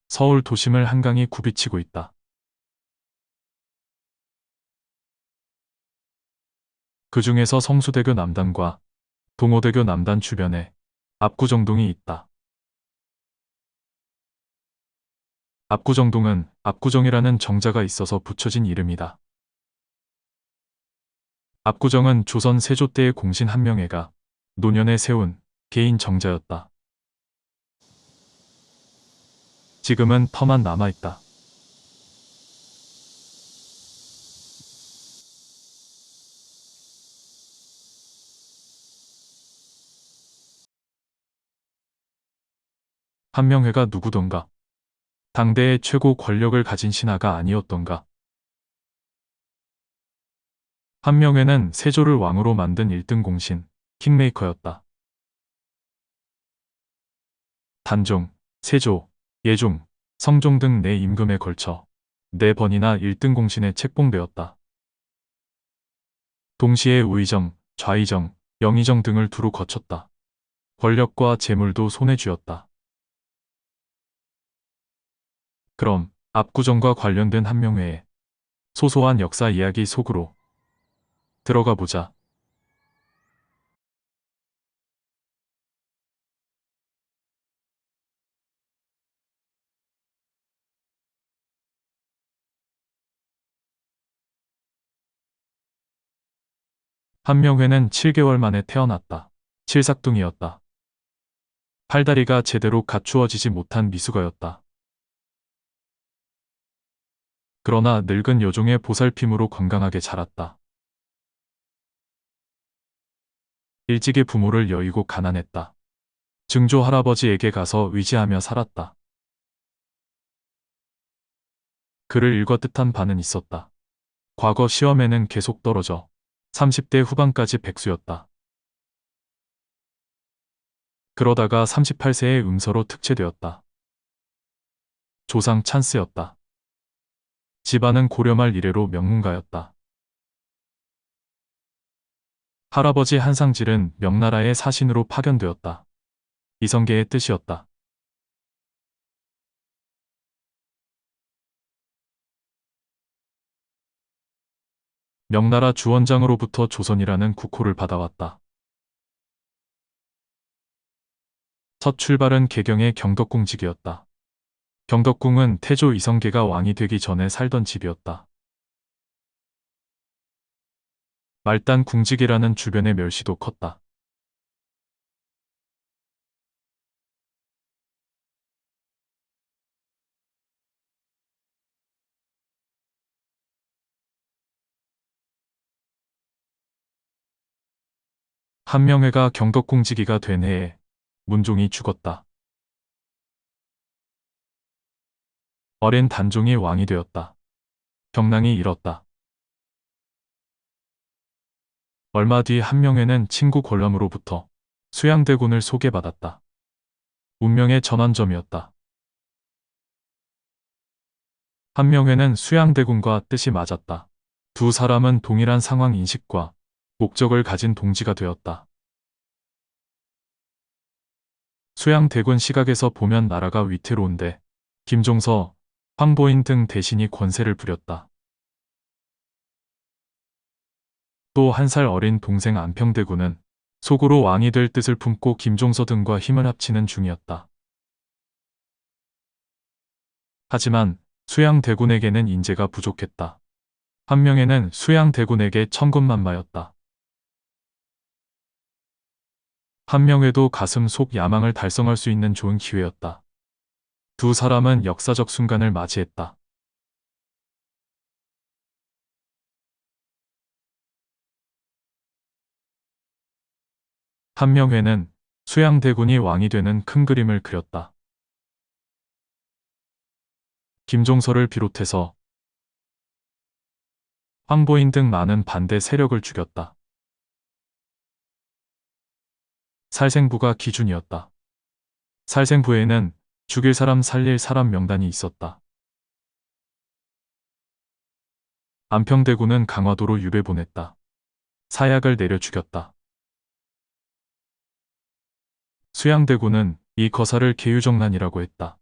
서울 도심을 한강이 굽이치고 있다. 그 중에서 성수대교 남단과 동호대교 남단 주변에 압구정동이 있다. 압구정동은 압구정이라는 정자가 있어서 붙여진 이름이다. 압구정은 조선 세조 때의 공신 한명회가 노년에 세운 개인 정자였다. 지금은 터만 남아있다. 한명회가 누구던가? 당대의 최고 권력을 가진 신하가 아니었던가? 한명회는 세조를 왕으로 만든 1등 공신, 킹메이커였다. 단종, 세조, 예종, 성종 등 4임금에 걸쳐 4번이나 1등 공신에 책봉되었다. 동시에 우의정, 좌의정, 영의정 등을 두루 거쳤다. 권력과 재물도 손에 쥐었다. 그럼 압구정과 관련된 한명회의 소소한 역사 이야기 속으로 들어가 보자. 한명회는 7개월 만에 태어났다. 칠삭둥이였다. 팔다리가 제대로 갖추어지지 못한 미숙아였다. 그러나 늙은 여종의 보살핌으로 건강하게 자랐다. 일찍이 부모를 여의고 가난했다. 증조 할아버지에게 가서 의지하며 살았다. 그를 읽어뜻한 바는 있었다. 과거 시험에는 계속 떨어져 30대 후반까지 백수였다. 그러다가 38세에 음서로 특채되었다. 조상 찬스였다. 집안은 고려말 이래로 명문가였다. 할아버지 한상질은 명나라의 사신으로 파견되었다. 이성계의 뜻이었다. 명나라 주원장으로부터 조선이라는 국호를 받아왔다. 첫 출발은 개경의 경덕궁직이었다. 경덕궁은 태조 이성계가 왕이 되기 전에 살던 집이었다. 말단 궁직이라는 주변의 멸시도 컸다. 한명회가 경덕궁직이가 된 해에 문종이 죽었다. 어린 단종이 왕이 되었다. 경랑이 잃었다. 얼마 뒤 한명회는 친구 권람으로부터 수양대군을 소개받았다. 운명의 전환점이었다. 한명회는 수양대군과 뜻이 맞았다. 두 사람은 동일한 상황 인식과 목적을 가진 동지가 되었다. 수양대군 시각에서 보면 나라가 위태로운데 김종서, 황보인 등 대신이 권세를 부렸다. 또 1살 어린 동생 안평대군은 속으로 왕이 될 뜻을 품고 김종서 등과 힘을 합치는 중이었다. 하지만 수양대군에게는 인재가 부족했다. 한명회는 수양대군에게 천군만마였다. 한명회도 가슴 속 야망을 달성할 수 있는 좋은 기회였다. 두 사람은 역사적 순간을 맞이했다. 한명회는 수양대군이 왕이 되는 큰 그림을 그렸다. 김종서를 비롯해서 황보인 등 많은 반대 세력을 죽였다. 살생부가 기준이었다. 살생부에는 죽일 사람 살릴 사람 명단이 있었다. 안평대군은 강화도로 유배 보냈다. 사약을 내려 죽였다. 수양대군은 이 거사를 계유정난이라고 했다.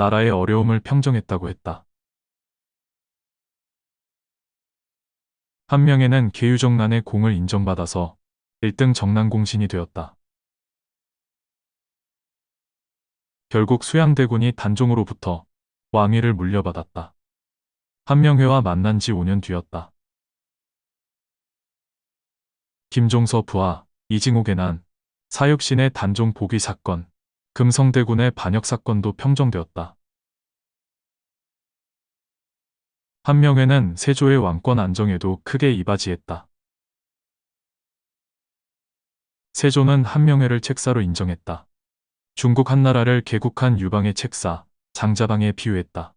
나라의 어려움을 평정했다고 했다. 한명회는 계유정난의 공을 인정받아서 1등 정난공신이 되었다. 결국 수양대군이 단종으로부터 왕위를 물려받았다. 한명회와 만난 지 5년 뒤였다. 김종서 부하, 이징옥의 난, 사육신의 단종 복위 사건, 금성대군의 반역 사건도 평정되었다. 한명회는 세조의 왕권 안정에도 크게 이바지했다. 세조는 한명회를 책사로 인정했다. 중국 한나라를 개국한 유방의 책사, 장자방에 비유했다.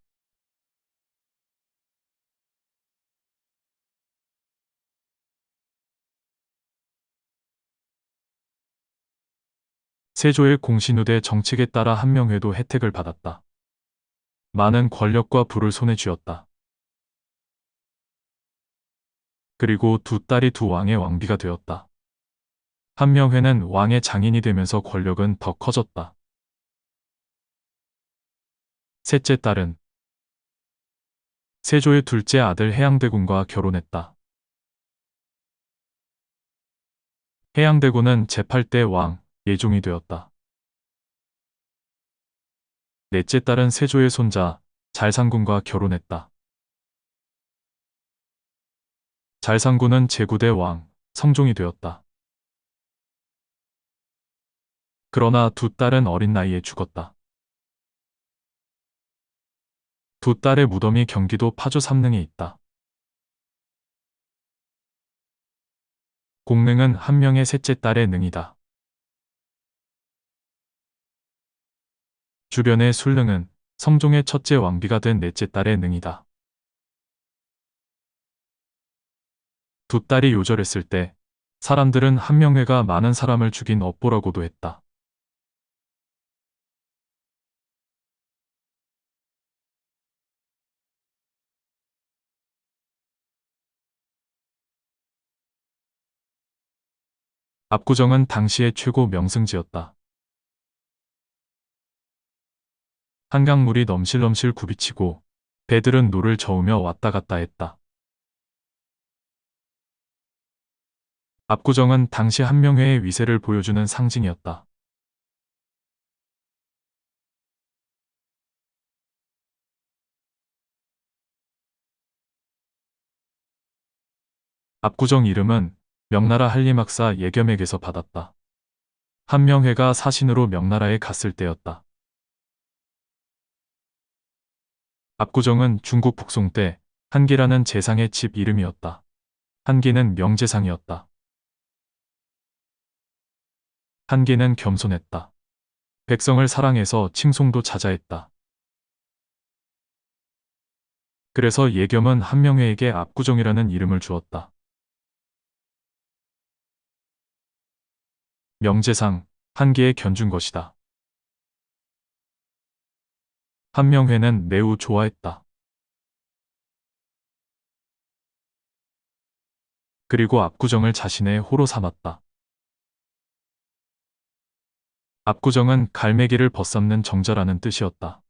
세조의 공신후대 정책에 따라 한명회도 혜택을 받았다. 많은 권력과 부를 손에 쥐었다. 그리고 두 딸이 두 왕의 왕비가 되었다. 한명회는 왕의 장인이 되면서 권력은 더 커졌다. 셋째 딸은 세조의 둘째 아들 해양대군과 결혼했다. 해양대군은 제8대 왕, 예종이 되었다. 넷째 딸은 세조의 손자, 잘상군과 결혼했다. 잘상군은 제9대 왕, 성종이 되었다. 그러나 두 딸은 어린 나이에 죽었다. 두 딸의 무덤이 경기도 파주 삼릉에 있다. 공릉은 한명의 셋째 딸의 능이다. 주변의 술릉은 성종의 첫째 왕비가 된 넷째 딸의 능이다. 두 딸이 요절했을 때 사람들은 한명회가 많은 사람을 죽인 업보라고도 했다. 압구정은 당시의 최고 명승지였다. 한강물이 넘실넘실 굽이치고 배들은 노를 저으며 왔다 갔다 했다. 압구정은 당시 한명회의 위세를 보여주는 상징이었다. 압구정 이름은 명나라 한림학사 예겸에게서 받았다. 한명회가 사신으로 명나라에 갔을 때였다. 압구정은 중국 북송 때 한기라는 재상의 집 이름이었다. 한기는 명재상이었다. 한기는 겸손했다. 백성을 사랑해서 칭송도 자자했다. 그래서 예겸은 한명회에게 압구정이라는 이름을 주었다. 명재상, 한기에 견준 것이다. 한명회는 매우 좋아했다. 그리고 압구정을 자신의 호로 삼았다. 압구정은 갈매기를 벗삼는 정자라는 뜻이었다.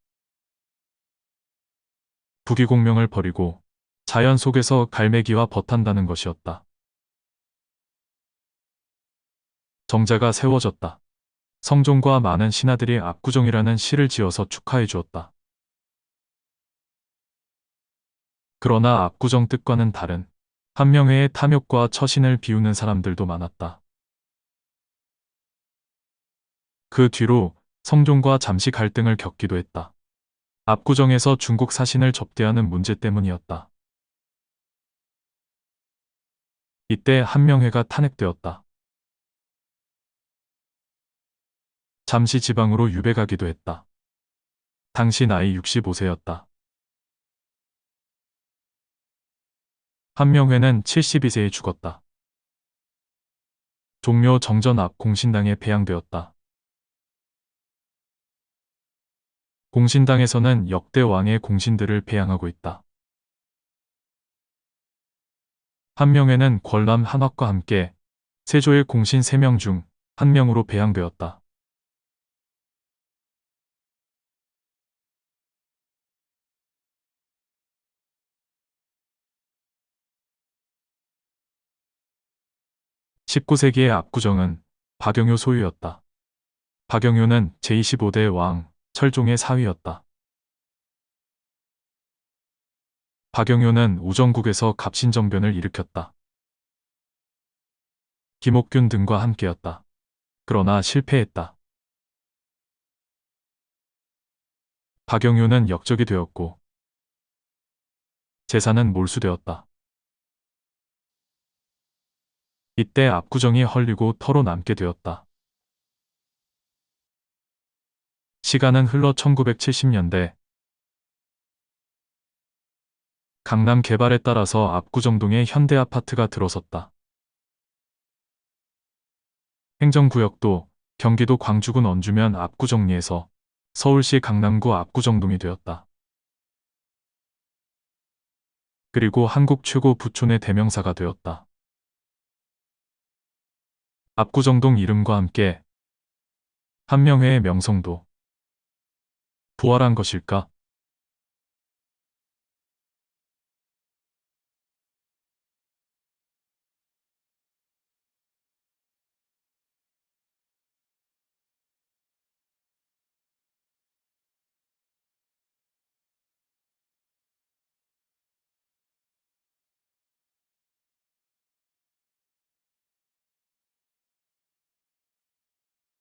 부귀공명을 버리고 자연 속에서 갈매기와 벗한다는 것이었다. 정자가 세워졌다. 성종과 많은 신하들이 압구정이라는 시를 지어서 축하해 주었다. 그러나 압구정 뜻과는 다른 한명회의 탐욕과 처신을 비우는 사람들도 많았다. 그 뒤로 성종과 잠시 갈등을 겪기도 했다. 압구정에서 중국 사신을 접대하는 문제 때문이었다. 이때 한명회가 탄핵되었다. 잠시 지방으로 유배가기도 했다. 당시 나이 65세였다. 한명회는 72세에 죽었다. 종묘 정전 앞 공신당에 배양되었다. 공신당에서는 역대 왕의 공신들을 배양하고 있다. 한명회는 권람 한학과 함께 세조의 공신 3명 중 1명으로 배양되었다. 19세기의 압구정은 박영효 소유였다. 박영효는 제25대 왕 철종의 사위였다. 박영효는 우정국에서 갑신정변을 일으켰다. 김옥균 등과 함께였다. 그러나 실패했다. 박영효는 역적이 되었고 재산은 몰수되었다. 이때 압구정이 헐리고 터로 남게 되었다. 시간은 흘러 1970년대 강남 개발에 따라서 압구정동에 현대아파트가 들어섰다. 행정구역도 경기도 광주군 언주면 압구정리에서 서울시 강남구 압구정동이 되었다. 그리고 한국 최고 부촌의 대명사가 되었다. 압구정동 이름과 함께 한명회의 명성도 부활한 것일까?